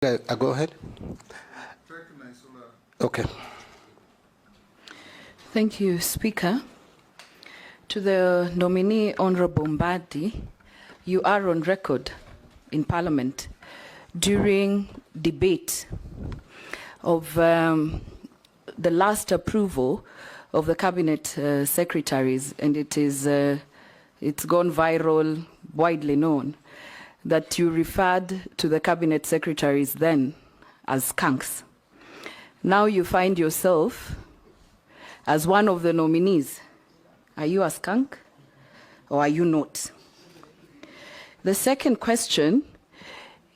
Go ahead. Okay. Thank you, Speaker. To the nominee, Honorable Mbadi, you are on record in Parliament during debate of the last approval of the cabinet secretaries, and it's gone viral, widely known, that you referred to the cabinet secretaries then as skunks. Now you find yourself as one of the nominees. Are you a skunk or are you not? The second question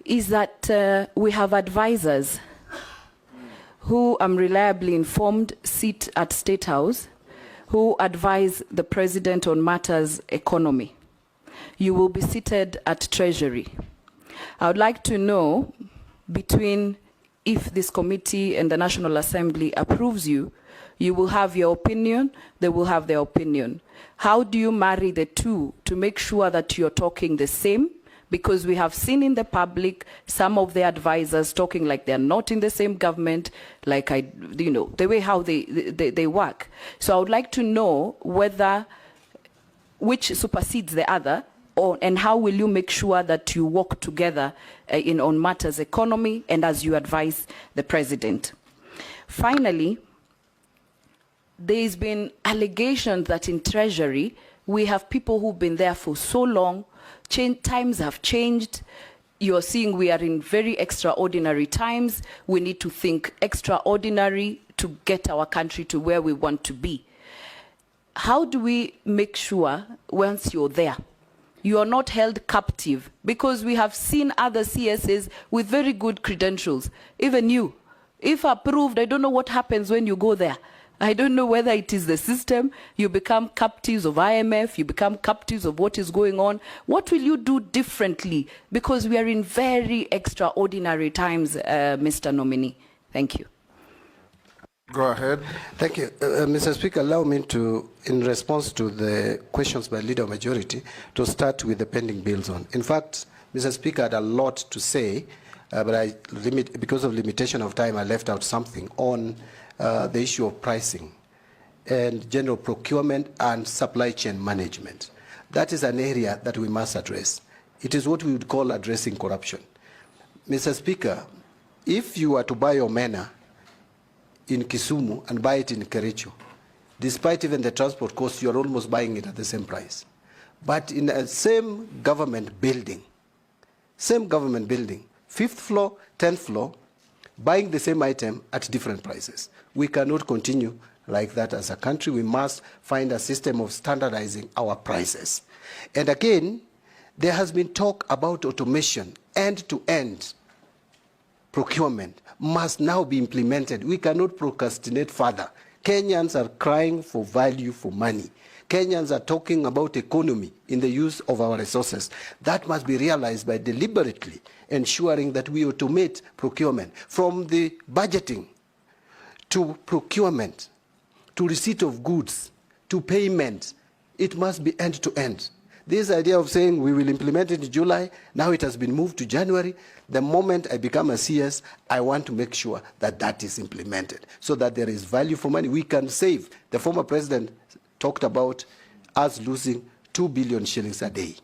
is that we have advisors who, I'm reliably informed, sit at State House, who advise the President on matters economy. You will be seated at Treasury. I would like to know, between if this committee and the National Assembly approves you, you will have your opinion, they will have their opinion. How do you marry the two to make sure that you're talking the same? Because we have seen in the public some of the advisors talking like they're not in the same government, like the way how they work. So I would like to know which supersedes the other, and how will you make sure that you work together on matters economy and as you advise the President. Finally, there's been allegations that in Treasury, we have people who've been there for so long, times have changed. You're seeing we are in very extraordinary times. We need to think extraordinary to get our country to where we want to be. How do we make sure once you're there, you are not held captive? Because we have seen other CSAs with very good credentials. Even you, if approved, I don't know what happens when you go there. I don't know whether it is the system, you become captives of IMF, you become captives of what is going on. What will you do differently? Because we are in very extraordinary times, Mr. Nominee. Thank you. Go ahead. Thank you. Mr. Speaker, allow me to, in response to the questions by Leader of Majority, to start with the pending bills on. In fact, Mr. Speaker, I had a lot to say, but because of limitation of time, I left out something on the issue of pricing and general procurement and supply chain management. That is an area that we must address. It is what we would call addressing corruption. Mr. Speaker, if you are to buy omena in Kisumu and buy it in Kericho, despite even the transport cost, you are almost buying it at the same price. But in the same government building, 5th floor, 10th floor, buying the same item at different prices. We cannot continue like that as a country. We must find a system of standardizing our prices. And again, there has been talk about automation. End-to-end procurement must now be implemented. We cannot procrastinate further. Kenyans are crying for value for money. Kenyans are talking about economy in the use of our resources. That must be realized by deliberately ensuring that we automate procurement, from the budgeting to procurement, to receipt of goods, to payment. It must be end-to-end. This idea of saying we will implement it in July, now it has been moved to January. The moment I become a CS, I want to make sure that that is implemented so that there is value for money. We can save. The former president talked about us losing 2 billion shillings a day.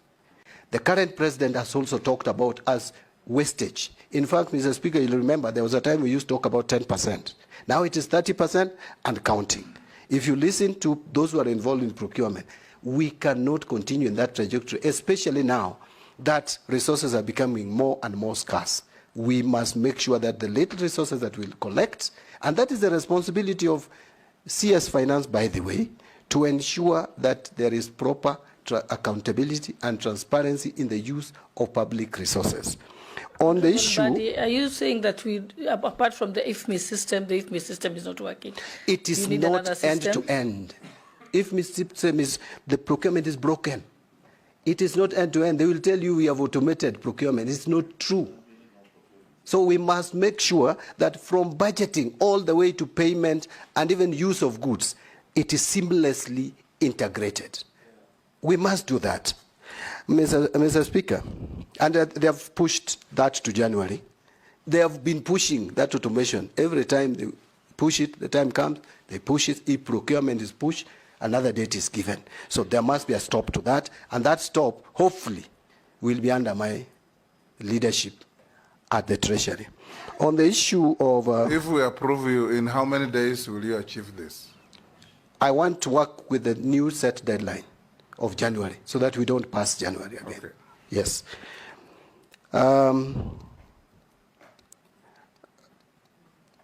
The current president has also talked about us wastage. In fact, Mr. Speaker, you'll remember there was a time we used to talk about 10%. Now it is 30% and counting. If you listen to those who are involved in procurement, we cannot continue in that trajectory, especially now that resources are becoming more and more scarce. We must make sure that the little resources that we'll collect, and that is the responsibility of CS Finance, by the way, to ensure that there is proper accountability and transparency in the use of public resources. On the issue... Mbadi, are you saying that apart from the IFMI system, the IFMI system is not working? It is not end-to-end. IFMI system is, the procurement is broken. It is not end-to-end. They will tell you we have automated procurement. It's not true. So we must make sure that from budgeting all the way to payment and even use of goods, it is seamlessly integrated. We must do that. Mr. Speaker, and they have pushed that to January. they have been pushing that automation. Every time they push it, the time comes, they push it. If procurement is pushed, another date is given. So there must be a stop to that, and that stop, hopefully, will be under my leadership at the Treasury. On the issue of... if we approve you, in how many days will you achieve this? I want to work with the new set deadline of January, so that we don't pass January again. Okay. Yes.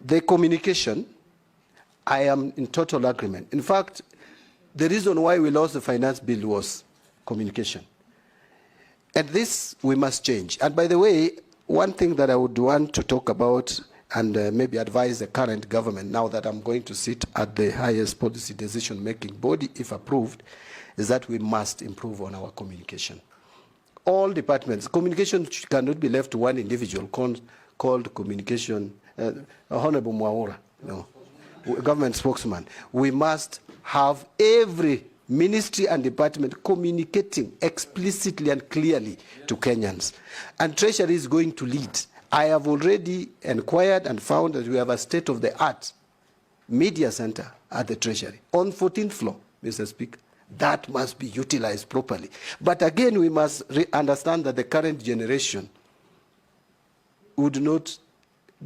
The communication, I am in total agreement. In fact, the reason why we lost the finance bill was communication. And this we must change. And by the way, one thing that I would want to talk about and maybe advise the current government, now that I'm going to sit at the highest policy decision-making body, if approved, is that we must improve on our communication. All departments, communication cannot be left to one individual called communication, Honorable Mwaura, no, government spokesman. We must have every ministry and department communicating explicitly and clearly to Kenyans. And Treasury is going to lead. I have already inquired and found that we have a state-of-the-art media center at the Treasury on 14th floor, Mr. Speaker. That must be utilized properly. But again, we must understand that the current generation would not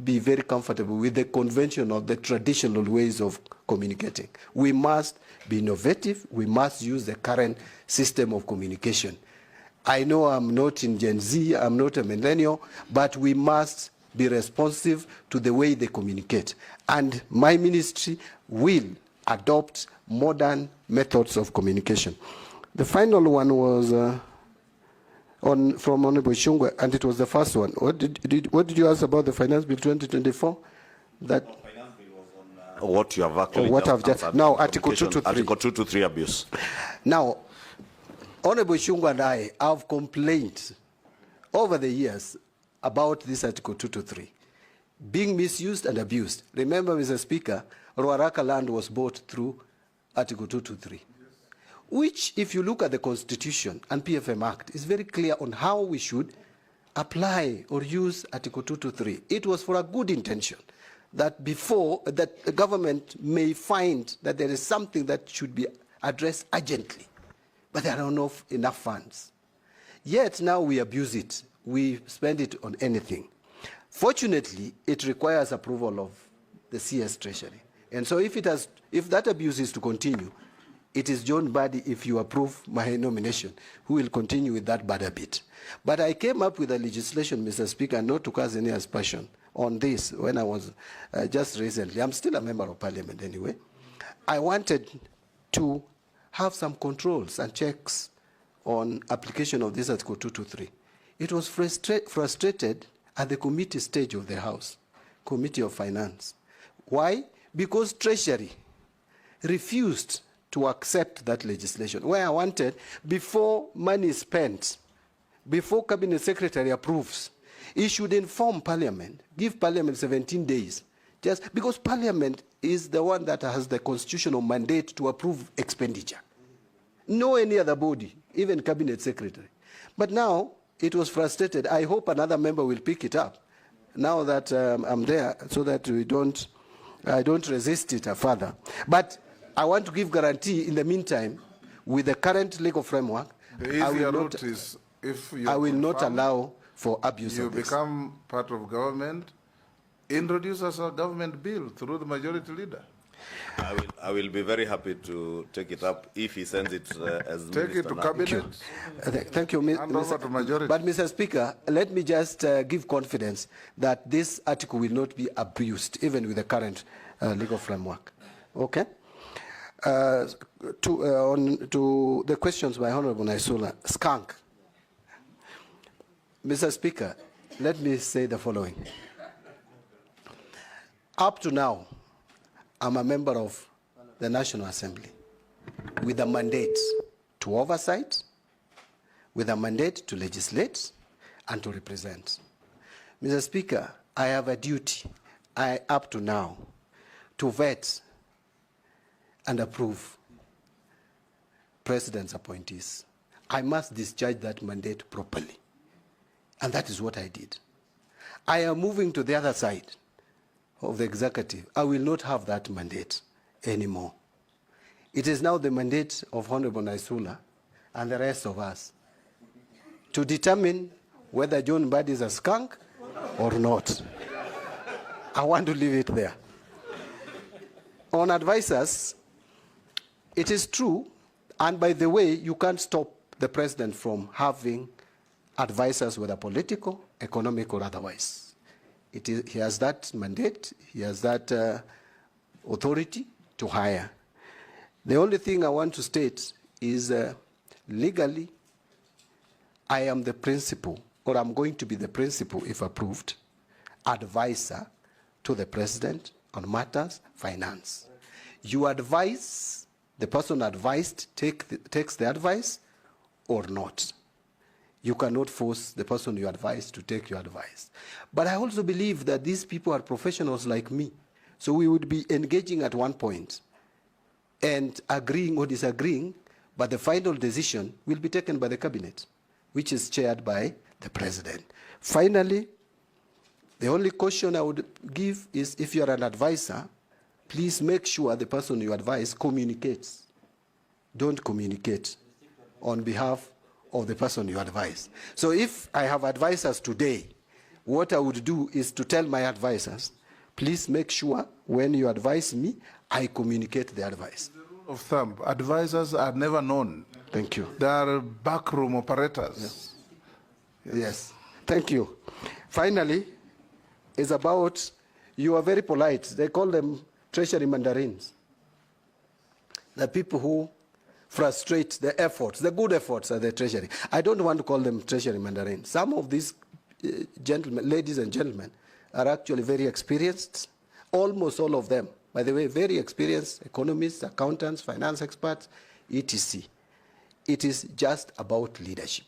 be very comfortable with the convention of the traditional ways of communicating. We must be innovative. We must use the current system of communication. I know I'm not in Gen Z, I'm not a millennial, but we must be responsive to the way they communicate. And my ministry will adopt modern methods of communication. The final one was from Honorable Shungwe, and it was the first one. What did you ask about the Finance Bill 2024? That Finance Bill was on what you have actually what I've just now Article 223. Article 223 abuse. Now, Honorable Shungwe and I have complained over the years about this Article 223 being misused and abused. Remember, Mr. Speaker, Ruaraka land was bought through Article 223, which, if you look at the Constitution and PFM Act, is very clear on how we should apply or use Article 223. It was for a good intention, that before that the government may find that there is something that should be addressed urgently, but there are not enough funds. Yet now we abuse it. We spend it on anything. Fortunately, it requires approval of the CS Treasury. And so if that abuse is to continue, it is John Mbadi, if you approve my nomination, who will continue with that bad habit. But I came up with a legislation, Mr. Speaker, not to cause any aspersion on this when I was just recently. I'm still a member of parliament anyway. I wanted to have some controls and checks on application of this Article 223. It was frustrated at the committee stage of the House, Committee of Finance. Why? Because Treasury refused to accept that legislation, where I wanted, before money is spent, before Cabinet Secretary approves, he should inform Parliament, give Parliament 17 days, just because Parliament is the one that has the constitutional mandate to approve expenditure. No any other body, even Cabinet Secretary. But now, it was frustrated. I hope another member will pick it up, now that I'm there, so that I don't resist it further. But I want to give guarantee in the meantime, with the current legal framework, I will not allow for abuse of this. You become part of government, introduce us a government bill through the majority leader. I will be very happy to take it up if he sends it as Take minister it to now. cabinet. Thank you, Hand over to majority. But Mr. Speaker, let me just give confidence that this article will not be abused, even with the current legal framework. Okay? To the questions by Honorable Naisula, skunk. Mr. Speaker, let me say the following. Up to now, I'm a member of the National Assembly with a mandate to oversight, with a mandate to legislate and to represent. Mr. Speaker, I have a duty, up to now, to vet and approve President's appointees. I must discharge that mandate properly. And that is what I did. I am moving to the other side of the executive. I will not have that mandate anymore. It is now the mandate of Honorable Naisula and the rest of us to determine whether John Mbadi is a skunk or not. I want to leave it there. On advisors, it is true, and by the way, you can't stop the president from having advisors, whether political, economic, or otherwise. He has that mandate, he has that authority to hire. The only thing I want to state is legally, I am the principal, or I'm going to be the principal, if approved, advisor to the president on matters finance. You advise, the person advised takes the advice or not. You cannot force the person you advise to take your advice. But I also believe that these people are professionals like me. So we would be engaging at one point and agreeing or disagreeing, but the final decision will be taken by the cabinet, which is chaired by the president. Finally, the only caution I would give is if you're an advisor, please make sure the person you advise communicates. Don't communicate on behalf of the person you advise. So if I have advisors today, what I would do is to tell my advisors, please make sure when you advise me, I communicate the advice. The rule of thumb, advisors are never known. Thank you. They are backroom operators. Yes. Yes. Thank you. Finally, it's about, you are very polite. They call them treasury mandarins. The people who frustrate the efforts, the good efforts of the treasury. I don't want to call them treasury mandarins. Some of these gentlemen, ladies and gentlemen, are actually very experienced. Almost all of them, by the way, very experienced economists, accountants, finance experts, etc. It is just about leadership.